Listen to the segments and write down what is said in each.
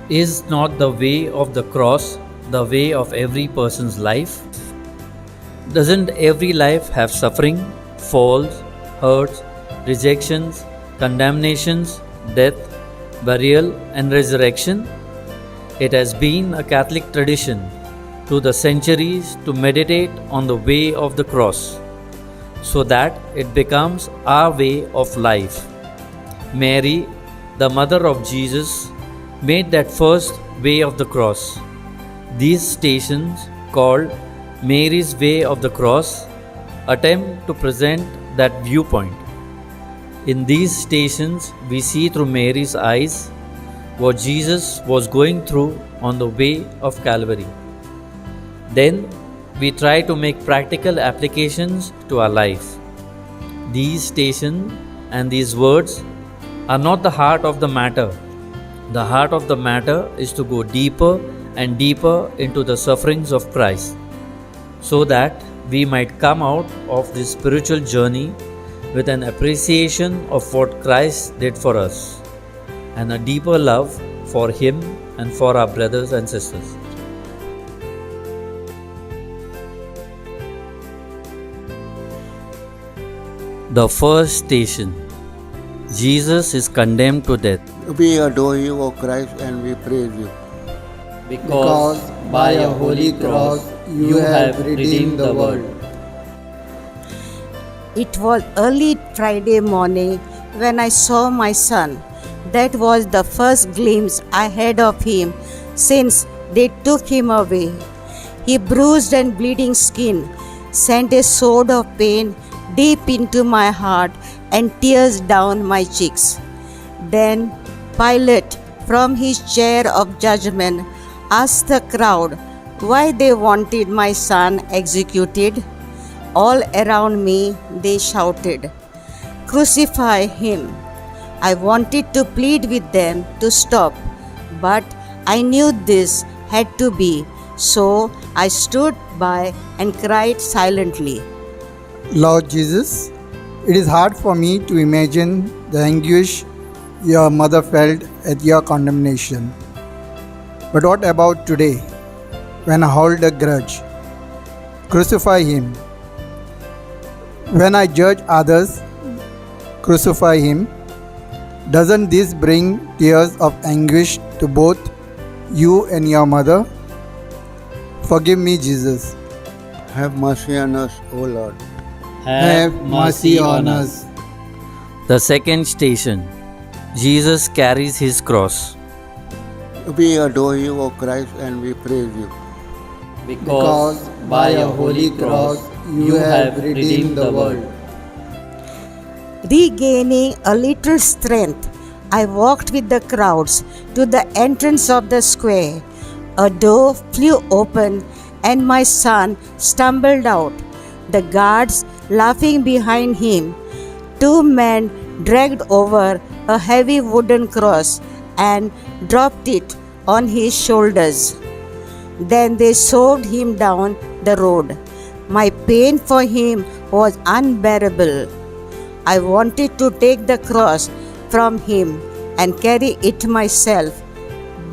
Is not the way of the cross the way of every person's life? Doesn't every life have suffering, falls, hurts, rejections, condemnations, death, burial, and resurrection? It has been a Catholic tradition through the centuries to meditate on the way of the cross so that it becomes our way of life. Mary, the mother of Jesus, made that first way of the cross. These stations, called Mary's Way of the Cross, attempt to present that viewpoint. In these stations, we see through Mary's eyes what Jesus was going through on the way of Calvary. Then we try to make practical applications to our life. These stations and these words are not the heart of the matter. The heart of the matter is to go deeper and deeper into the sufferings of Christ, so that we might come out of this spiritual journey with an appreciation of what Christ did for us and a deeper love for Him and for our brothers and sisters. The first station. Jesus is condemned to death. We adore you, O Christ, and we praise you. Because by a holy cross you have redeemed the world. It was early Friday morning when I saw my son. That was the first glimpse I had of him since they took him away. His bruised and bleeding skin sent a sword of pain deep into my heart and tears down my cheeks. Then Pilate, from his chair of judgment, asked the crowd why they wanted my son executed. All around me they shouted, "Crucify him!" I wanted to plead with them to stop, but I knew this had to be, so I stood by and cried silently. Lord Jesus, it is hard for me to imagine the anguish your mother felt at your condemnation. But what about today, when I hold a grudge? Crucify him. When I judge others, crucify him. Doesn't this bring tears of anguish to both you and your mother? Forgive me, Jesus. Have mercy on us, O Lord. Have mercy on us. The second station. Jesus carries his cross. We adore you, O Christ, and we praise you. Because by a holy cross you have redeemed the world. Regaining a little strength, I walked with the crowds to the entrance of the square. A door flew open and my son stumbled out, the guards laughing behind him. Two men dragged over a heavy wooden cross and dropped it on his shoulders. Then they shoved him down the road. My pain for him was unbearable. I wanted to take the cross from him and carry it myself,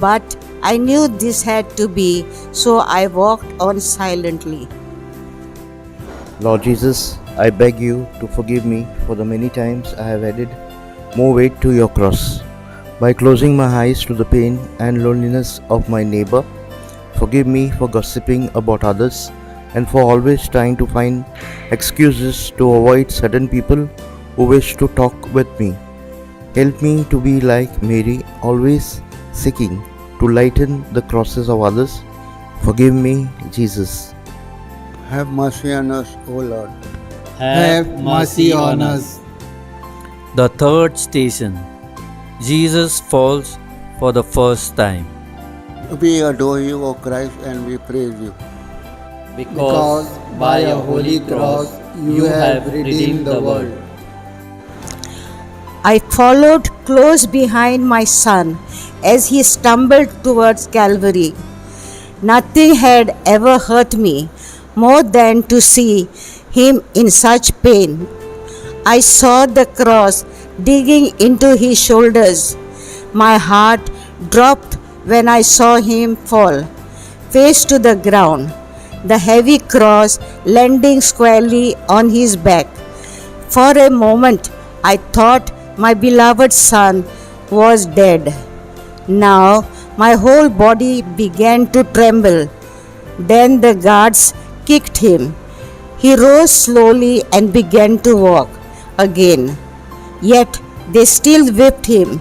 but I knew this had to be, so I walked on silently. Lord Jesus, I beg you to forgive me for the many times I have added more weight to your cross. By closing my eyes to the pain and loneliness of my neighbor, forgive me for gossiping about others and for always trying to find excuses to avoid certain people who wish to talk with me. Help me to be like Mary, always seeking to lighten the crosses of others. Forgive me, Jesus. Have mercy on us, O Lord. Have mercy on us. The third station. Jesus falls for the first time. We adore you, O Christ, and we praise you. Because by a holy cross you have redeemed the world. I followed close behind my son as he stumbled towards Calvary. Nothing had ever hurt me more than to see him in such pain. I saw the cross digging into his shoulders. My heart dropped when I saw him fall, face to the ground, the heavy cross landing squarely on his back. For a moment, I thought my beloved son was dead. Now, my whole body began to tremble. Then the guards kicked him. He rose slowly and began to walk again. Yet they still whipped him.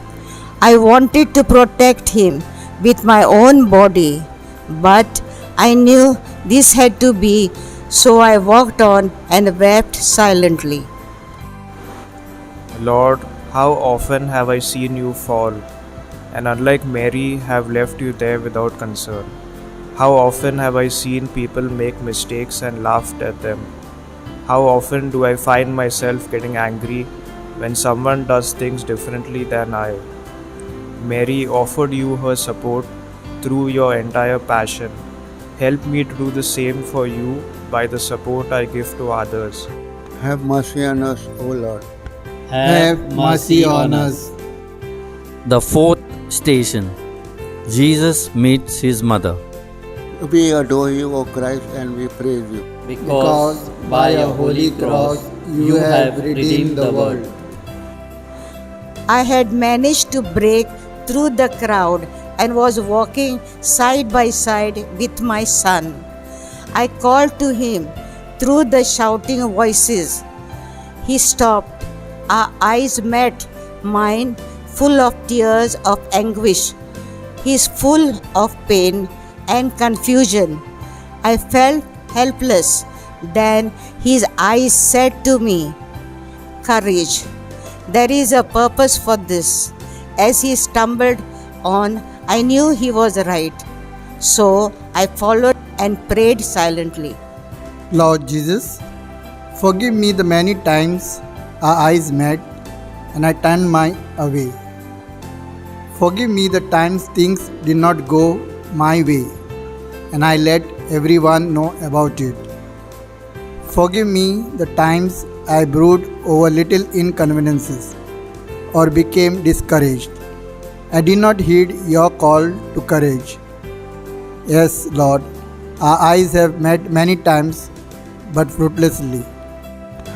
I wanted to protect him with my own body, but I knew this had to be, so I walked on and wept silently. Lord, how often have I seen you fall, and unlike Mary, have left you there without concern. How often have I seen people make mistakes and laughed at them? How often do I find myself getting angry when someone does things differently than I? Mary offered you her support through your entire passion. Help me to do the same for you by the support I give to others. Have mercy on us, O Lord. Have mercy on us. The fourth station, Jesus meets his mother. We adore you, O Christ, and we praise you. Because by your holy cross you have redeemed the world. I had managed to break through the crowd and was walking side by side with my son. I called to him through the shouting voices. He stopped. Our eyes met, mine full of tears of anguish. He is full of pain and confusion. I felt helpless. Then his eyes said to me, "Courage, there is a purpose for this." As he stumbled on, I knew he was right. So I followed and prayed silently. Lord Jesus, forgive me the many times our eyes met and I turned my away. Forgive me the times things did not go my way and I let everyone know about it. Forgive me the times I brooded over little inconveniences or became discouraged. I did not heed your call to courage. Yes, Lord, our eyes have met many times but fruitlessly.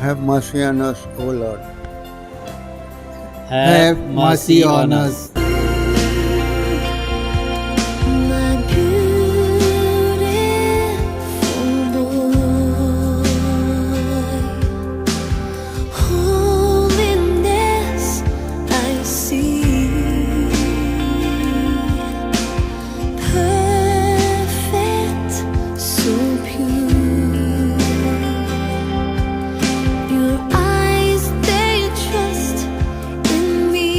Have mercy on us, O Lord. Have mercy on us. My beautiful boy, holiness I see, perfect, so pure. Your eyes, they trust in me.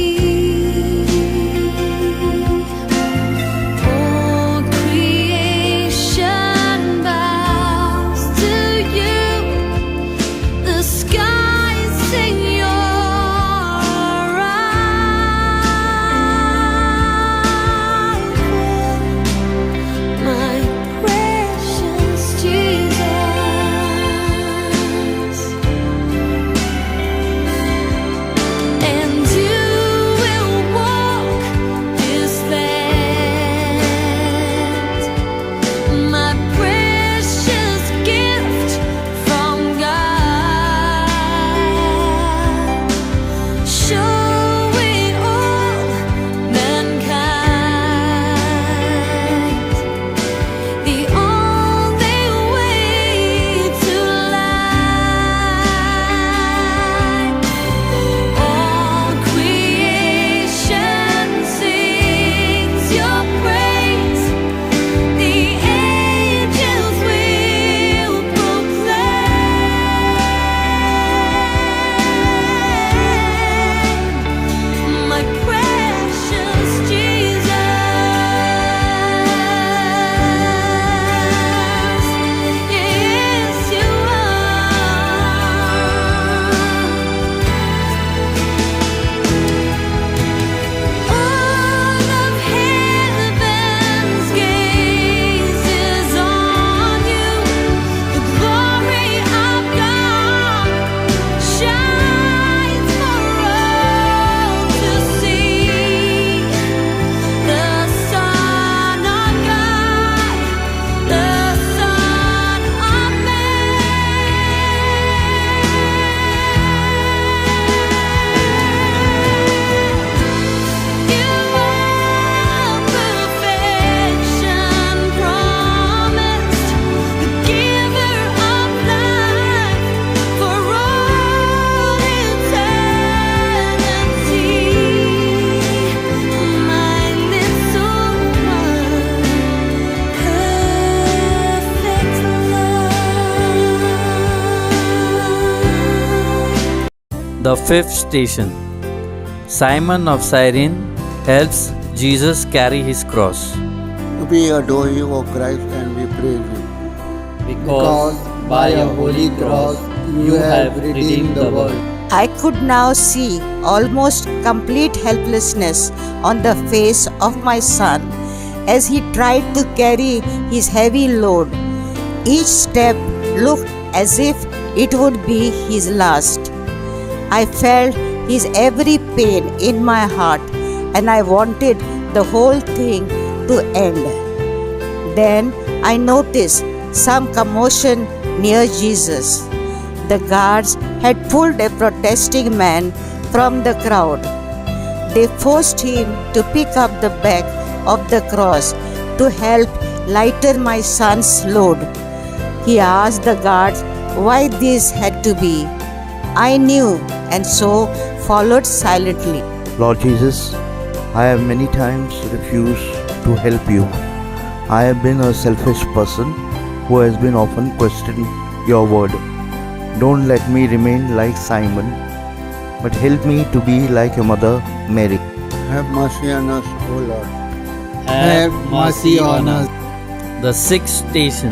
The fifth station. Simon of Cyrene helps Jesus carry his cross. We adore you, O Christ, and we praise you. Because by a holy cross you have redeemed the world. I could now see almost complete helplessness on the face of my son as he tried to carry his heavy load. Each step looked as if it would be his last. I felt his every pain in my heart and I wanted the whole thing to end. Then I noticed some commotion near Jesus. The guards had pulled a protesting man from the crowd. They forced him to pick up the back of the cross to help lighten my son's load. He asked the guards why this had to be. I knew and so followed silently. Lord Jesus, I have many times refused to help you. I have been a selfish person who has been often questioned your word. Don't let me remain like Simon, but help me to be like your mother, Mary. Have mercy on us, O Lord. Have mercy on us. The sixth station.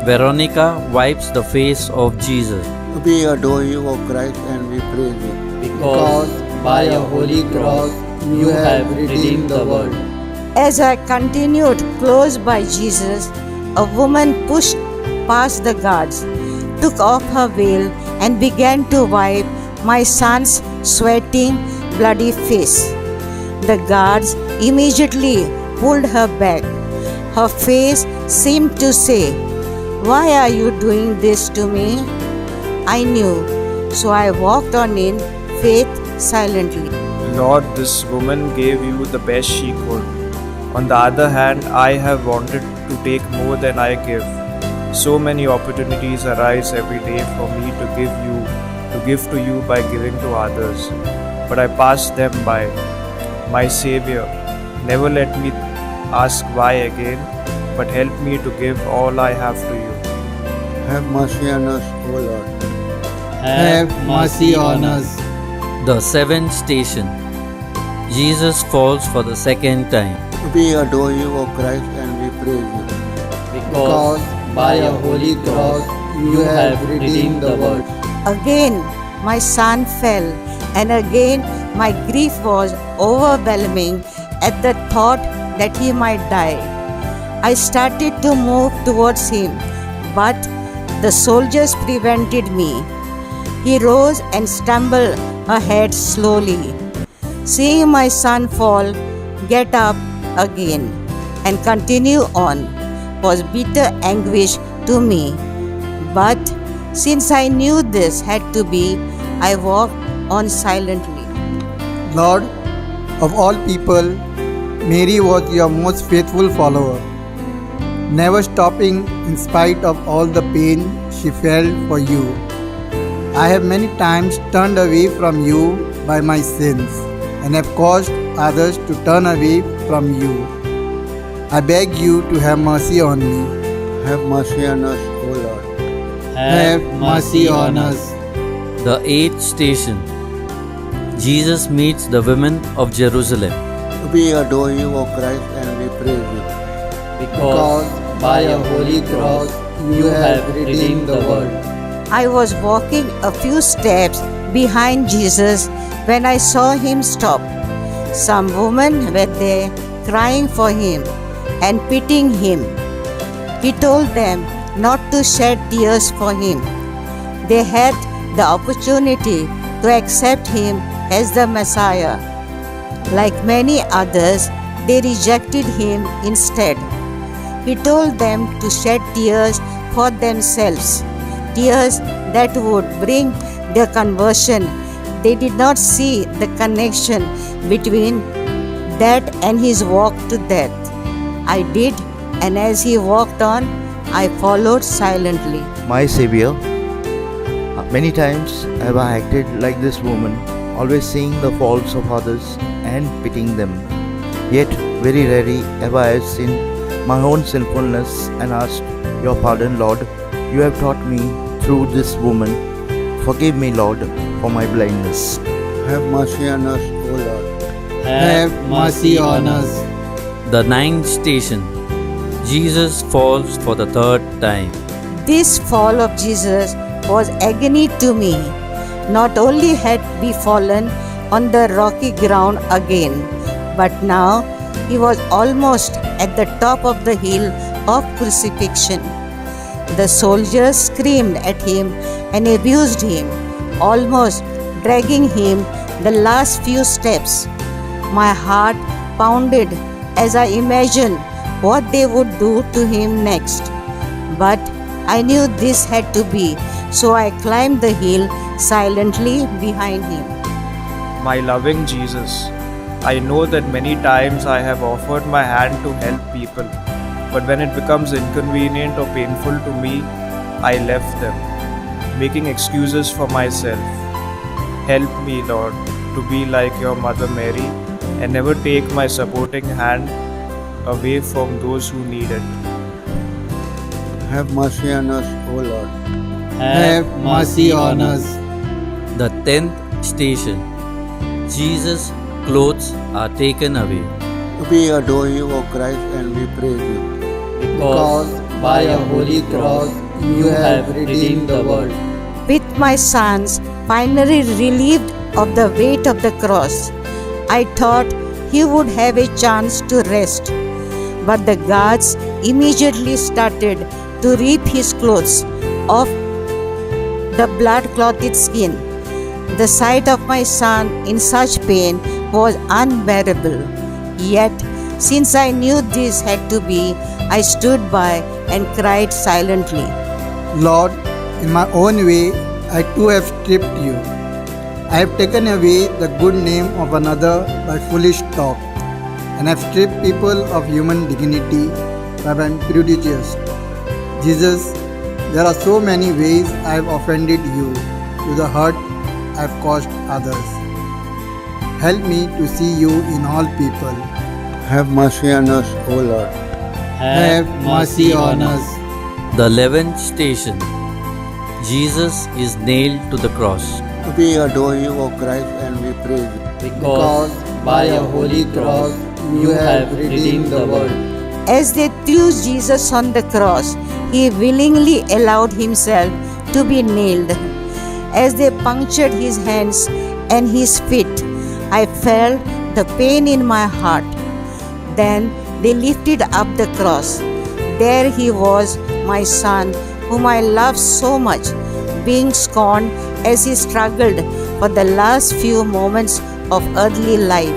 Veronica wipes the face of Jesus. We adore you, O Christ, and we praise you. Because by a holy cross you have redeemed the world. As I continued close by Jesus, a woman pushed past the guards, took off her veil, and began to wipe my son's sweating, bloody face. The guards immediately pulled her back. Her face seemed to say, "Why are you doing this to me?" I knew, so I walked on in faith silently. Lord, this woman gave you the best she could. On the other hand, I have wanted to take more than I give. So many opportunities arise every day for me to give to you by giving to others. But I pass them by. My Savior, never let me ask why again, but help me to give all I have to you. Have mercy on us, O Lord. Have mercy on us. The seventh station. Jesus falls for the second time. We adore you, O Christ, and we praise you. Because by a holy cross you have redeemed the world. Again, my son fell, and again, my grief was overwhelming at the thought that he might die. I started to move towards him, but the soldiers prevented me. He rose and stumbled ahead slowly. Seeing my son fall, get up again, and continue on was bitter anguish to me. But since I knew this had to be, I walked on silently. Lord, of all people, Mary was your most faithful follower, never stopping in spite of all the pain she felt for you. I have many times turned away from you by my sins and have caused others to turn away from you. I beg you to have mercy on me. Have mercy on us, O Lord. Have mercy on us. The eighth station. Jesus meets the women of Jerusalem. We adore you, O Christ, and we praise you. Because by a holy cross you have redeemed the world. I was walking a few steps behind Jesus when I saw him stop. Some women were there crying for him and pitying him. He told them not to shed tears for him. They had the opportunity to accept him as the Messiah. Like many others, they rejected him instead. He told them to shed tears for themselves, tears that would bring their conversion. They did not see the connection between that and his walk to death. I did, and as he walked on, I followed silently. My Savior, many times have I acted like this woman, always seeing the faults of others and pitying them. Yet very rarely have I seen my own sinfulness and asked your pardon, Lord. You have taught me through this woman, Forgive me, Lord, for my blindness. Have mercy on us, O Lord. Have mercy on us. The ninth station. Jesus falls for the third time. This fall of Jesus was agony to me. Not only had he fallen on the rocky ground again, but now he was almost at the top of the hill of crucifixion. The soldiers screamed at him and abused him, almost dragging him the last few steps. My heart pounded as I imagined what they would do to him next. But I knew this had to be, so I climbed the hill silently behind him. My loving Jesus, I know that many times I have offered my hand to help people, but when it becomes inconvenient or painful to me, I left them, making excuses for myself. Help me, Lord, to be like your Mother Mary and never take my supporting hand away from those who need it. Have mercy on us, O Lord. Have mercy on us. The tenth station. Jesus' clothes are taken away. We adore you, O Christ, and we praise you. Because by a holy cross you have redeemed the world. With my sons finally relieved of the weight of the cross, I thought he would have a chance to rest. But the guards immediately started to rip his clothes off the blood-clotted skin. The sight of my son in such pain was unbearable. Yet, since I knew this had to be, I stood by and cried silently. Lord, in my own way, I too have stripped you. I have taken away the good name of another by foolish talk, and have stripped people of human dignity by being prodigious. Jesus, there are so many ways I have offended you, to the hurt I have caused others. Help me to see you in all people. Have mercy on us, O Lord. Have mercy on us. The 11th station. Jesus is nailed to the cross. We adore you, O Christ, and we praise you. Because by a holy cross you have redeemed the world. As they threw Jesus on the cross, he willingly allowed himself to be nailed. As they punctured his hands and his feet, I felt the pain in my heart. Then they lifted up the cross. There he was, my son, whom I loved so much, being scorned as he struggled for the last few moments of earthly life.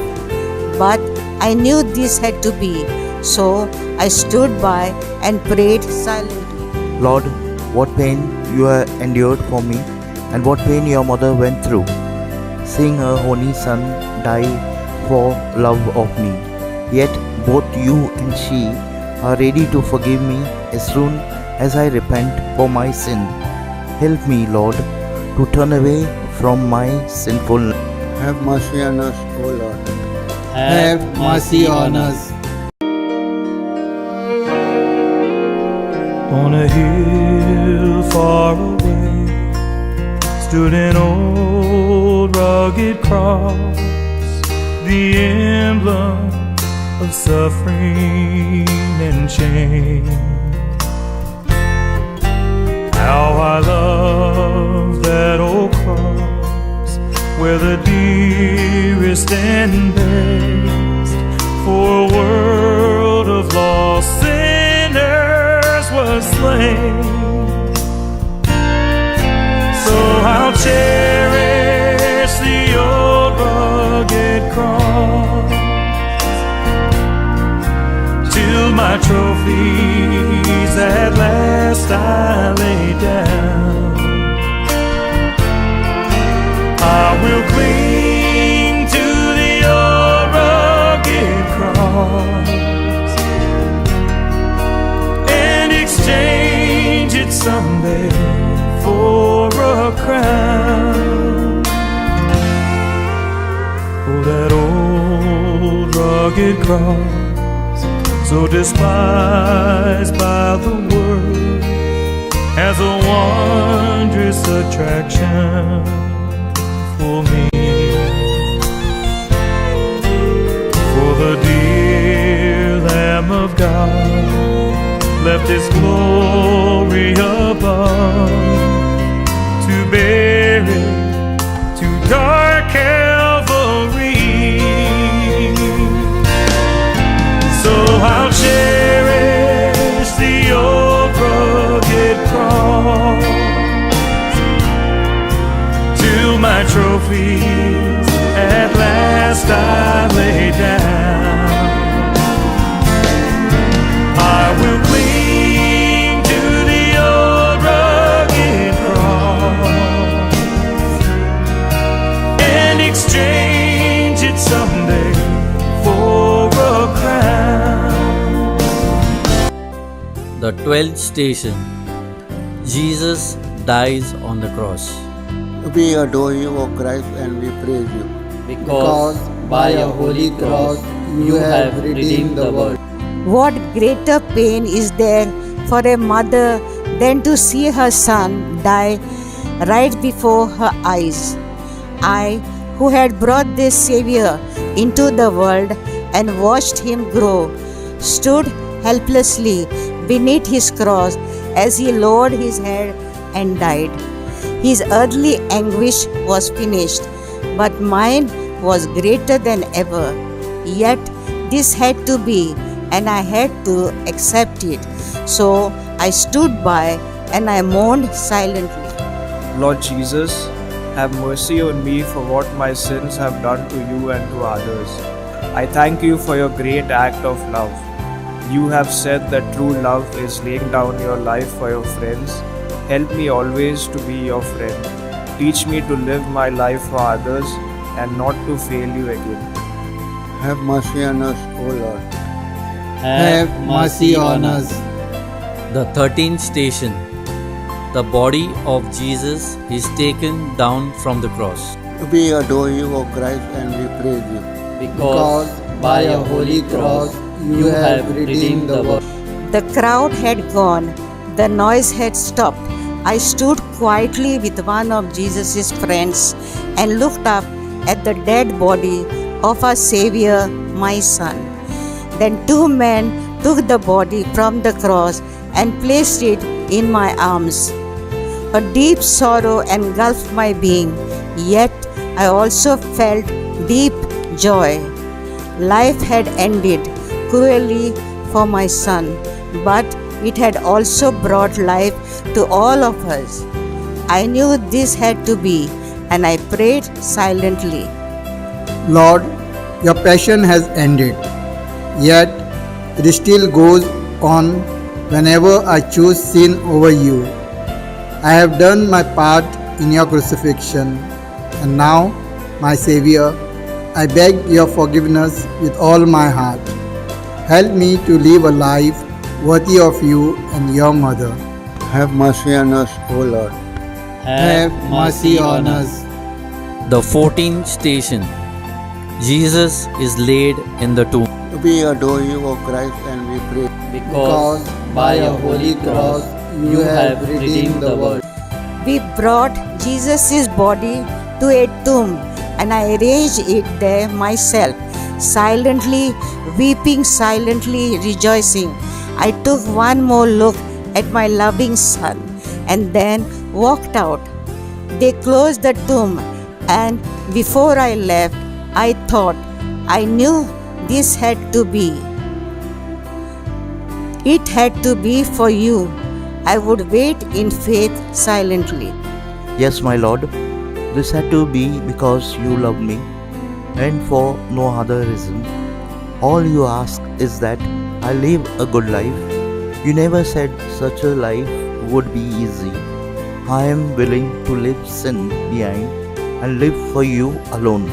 But I knew this had to be, so I stood by and prayed silently. Lord, what pain you have endured for me, and what pain your mother went through, seeing her only son die for love of me. Yet both you and she are ready to forgive me as soon as I repent for my sin. Help me, Lord, to turn away from my sinfulness. Have mercy on us, O Lord. Have mercy on us. On a hill far away stood an old rugged cross, the emblem of suffering and shame. How I love that old cross, where the dearest and best for a world of lost sinners was slain. So I'll cherish the old rugged cross till my trophies at last I lay down. I will cling to the old rugged cross and exchange it someday for a crown. Oh, that old rugged cross, so despised by the world, as a wondrous attraction for me. For the dear Lamb of God left His glory above to bear it to dark Calvary. So I'll cherish the old rugged cross till my trophies at last I lay down. I will cling to the old rugged cross and exchange it someday for a crown. The 12th station. Jesus dies on the cross. We adore you, O Christ, and we praise you. Because by a holy cross you have redeemed the world. What greater pain is there for a mother than to see her son die right before her eyes? I, who had brought this Savior into the world and watched him grow, stood helplessly beneath his cross as he lowered his head and died. His earthly anguish was finished, but mine was greater than ever. Yet this had to be, and I had to accept it. So I stood by and I mourned silently. Lord Jesus, have mercy on me for what my sins have done to you and to others. I thank you for your great act of love. You have said that true love is laying down your life for your friends. Help me always to be your friend. Teach me to live my life for others and not to fail you again. Have mercy on us, O Lord. Have mercy on us. The 13th station. The body of Jesus is taken down from the cross. We adore you, O Christ, and we praise you. Because by a holy cross you have redeemed the world. The crowd had gone, the noise had stopped. I stood quietly with one of Jesus' friends and looked up at the dead body of our Savior, my son. Then two men took the body from the cross and placed it in my arms. A deep sorrow engulfed my being, yet I also felt deep joy. Life had ended cruelly for my son, but it had also brought life to all of us. I knew this had to be, and I prayed silently. Lord, your passion has ended, yet it still goes on whenever I choose sin over you. I have done my part in your crucifixion, and now, my Savior, I beg your forgiveness with all my heart. Help me to live a life worthy of you and your mother. Have mercy on us, O Lord. Have mercy on us. The 14th station. Jesus is laid in the tomb. We adore you, O Christ, and we praise you. Because by a holy cross you have redeemed the world. We brought Jesus' body to a tomb, and I arranged it there myself, silently weeping, silently rejoicing. I took one more look at my loving son and then walked out. They closed the tomb, and before I left, I thought, I knew this had to be. It had to be for you. I would wait in faith silently. Yes, my Lord, this had to be because you love me and for no other reason. All you ask is that I live a good life. You never said such a life would be easy. I am willing to leave sin behind and live for you alone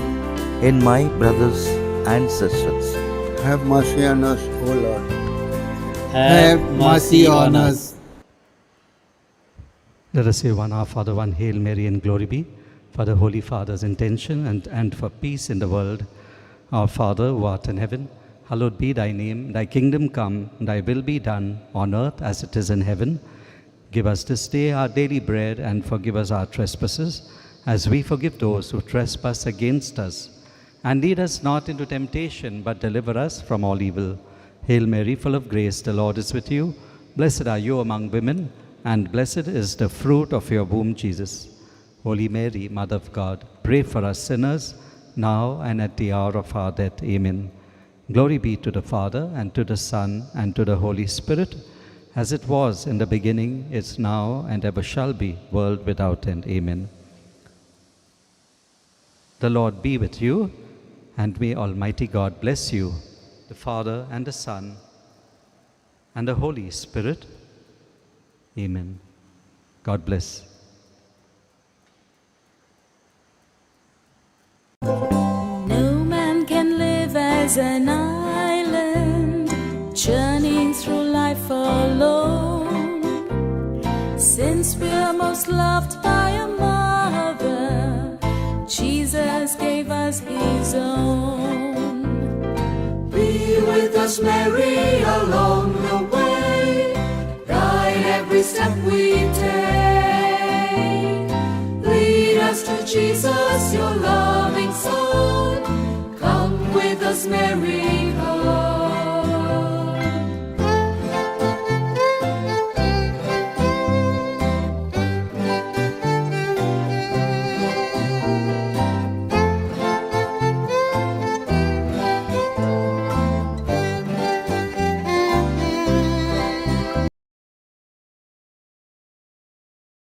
in my brothers and sisters. Have mercy on us, O Lord. Have mercy on us. Let us say one Our Father, one Hail Mary, and glory be for the Holy Father's intention and for peace in the world. Our Father, who art in heaven, hallowed be thy name. Thy kingdom come, thy will be done on earth as it is in heaven. Give us this day our daily bread, and forgive us our trespasses, as we forgive those who trespass against us. And lead us not into temptation, but deliver us from all evil. Hail Mary, full of grace, the Lord is with you. Blessed are you among women, and blessed is the fruit of your womb, Jesus. Holy Mary, Mother of God, pray for us sinners, now and at the hour of our death. Amen. Glory be to the Father, and to the Son, and to the Holy Spirit, as it was in the beginning, is now, and ever shall be, world without end. Amen. The Lord be with you, and may Almighty God bless you, the Father, and the Son, and the Holy Spirit. Amen. God bless. No man can live as an island, journeying through life alone. Since we're most loved by a mother, Jesus gave us his own. Be with us, Mary, along the way. Guide every step we take. Lead us to Jesus, your loving Son. Come with us, Mary.